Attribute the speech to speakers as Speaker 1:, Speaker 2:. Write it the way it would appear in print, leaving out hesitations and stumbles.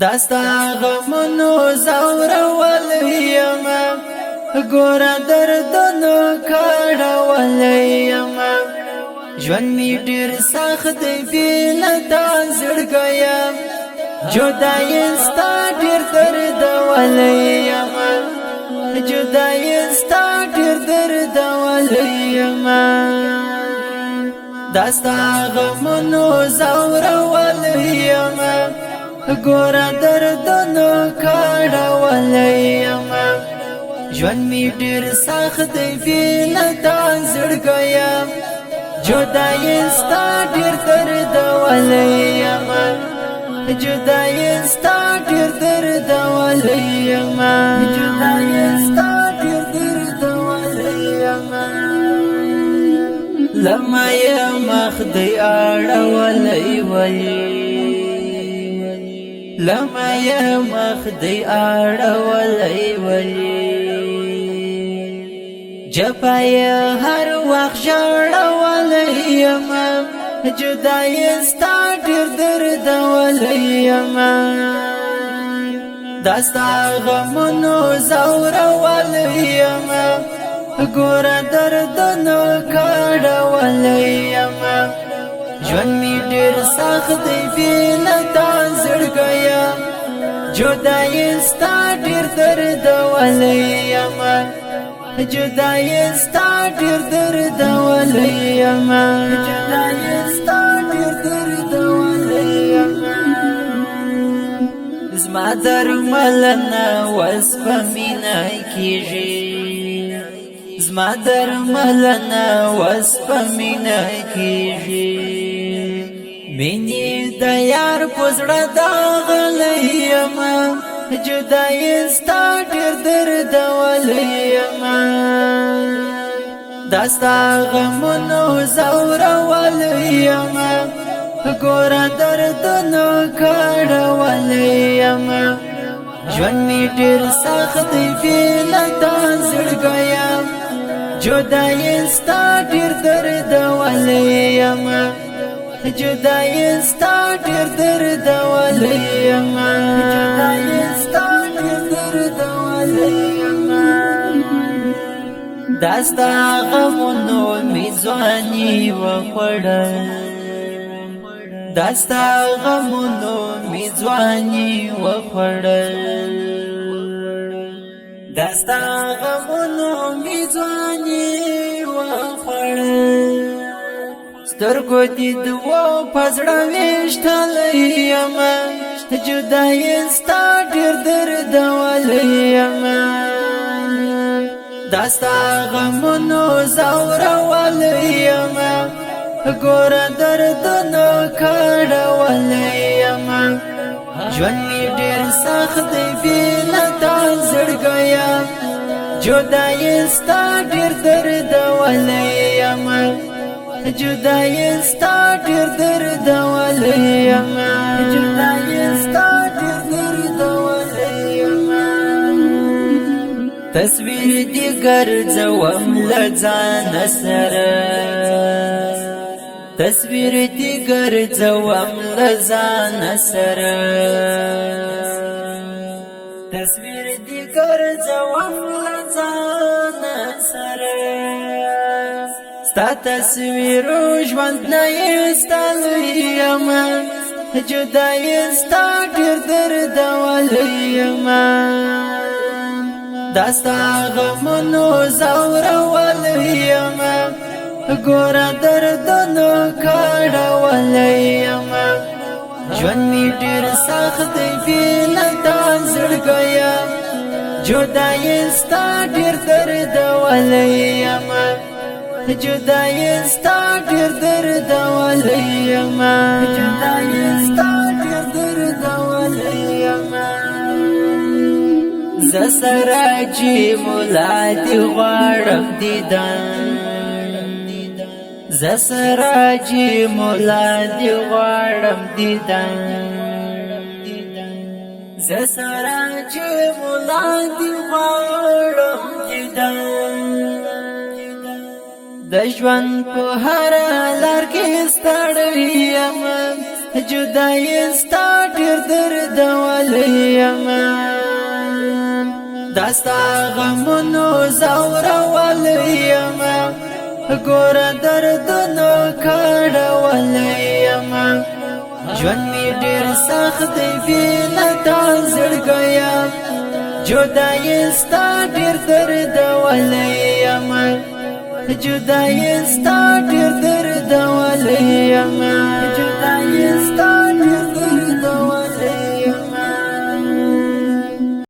Speaker 1: داستا غمونو زورول یما ګوره دردونو کړول یما ژوند می ډیر سخت دی له تا زړګیم جدای ستا ډیر دردول یما جدای ستا ډیر دردول یما داستا غمونو زورول یما ګوره دردونو کړول یما ژوند می ډیر سخت دی له تا زړګیم جدای ستا ډیر دردول یما جدای ستا ډیر دردول یما جدای ستا ډیر دردول یما لما مخ دی اړول وی لما مخ دی اړول وی جپای هر وخت ژړول یما جدای ستا ډیر دردول یما داستا غمونو زورول یما ګوره دردونو کړول یما ژوند می ډیر سخت دی له تا زړګیم جدای ستا ډیر دردول یما جدای ستا ډیر دردول یما جدای ستا ډیر دردول یما زما درملنه وس په مینه کیږي زما درملنه وس په مینه کیږي مینې د یار په زړه داغلی یما جدای ستا ډیر دردول یما داستا غمونو زورول یما ګوره دردونو کړول یما ژوند می ډیر سخت دی له تا زړګیم جدای ستا ډیر دردول یما جدای ستا ډیر دردول یما جدای ستا ډیر دردول یما داستا غمونو می ځواني وخوړل داستا غمونو می ځواني وخوړل داستا غمونو می ځواني وخوړل سترګو دې دوه پزړه وشتل یما جدای ستا ډیر دردول یما داستا غمونو زورول یما ګوره دردونو کړول یما ژوند می ډیر سخت دی له تا زړګیم جدای ستا ډیر دردول یما جدای ستا ډیر دردول یما جدای ستا ډیر دردول یما تصویر دی ګرځوم له ځان سره تصویر دی ګرځوم له ځان سره تصویر دی ګرځوم له ځان سره ستا تصویر ژوند نه ایستل یما جدای ستا ډیر دردول یما داستا غمونو زورول یما ګوره دردونو کړول یما ژوند می ډیر سخت دی له تا زړګیم جدای ستا ډیر دردول یما جدای ستا ډیر دردول یما جدای ستا ډیر دردول یما زسره چې مولا دی غواړم دیدن زسره چې مولا دی غواړم دیدن زسره چې مولا دی غواړم دیدن د ژوند په هر لار کې ستړی یم جدای ستا ډیر درد وليما داستا غمونو زور وليما ګور دردونو کړه وليما ژوند می ډیر سخت دی لتا زړګیا جدای ستا ډیر درد وليما جدای ستا